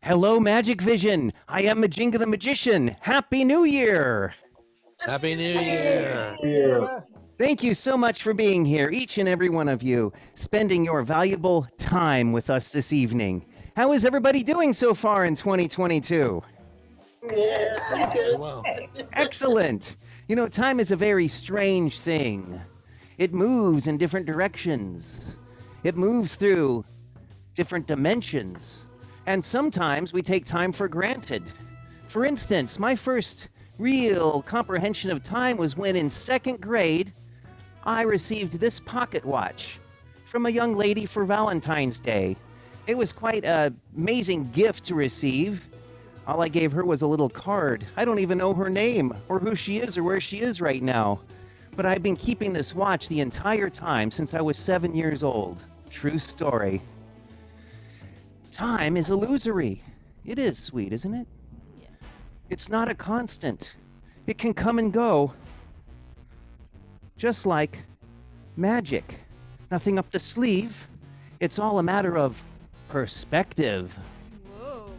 Hello, MagicVision. I am Majinga the Magician. Happy New Year! Happy New Year! Thank you so much for being here, each and every one of you, spending your valuable time with us this evening. How is everybody doing so far in 2022? Well, Excellent! You know, time is a very strange thing. It moves in different directions. It moves through different dimensions. And sometimes we take time for granted. For instance, my first real comprehension of time was when in second grade, I received this pocket watch from a young lady for Valentine's Day. It was quite an amazing gift to receive. All I gave her was a little card. I don't even know her name or who she is or where she is right now. But I've been keeping this watch the entire time since I was 7 years old. True story. Time is illusory. It is sweet, isn't it? Yeah. It's not a constant. It can come and go. Just like magic. Nothing up the sleeve. It's all a matter of perspective. Whoa.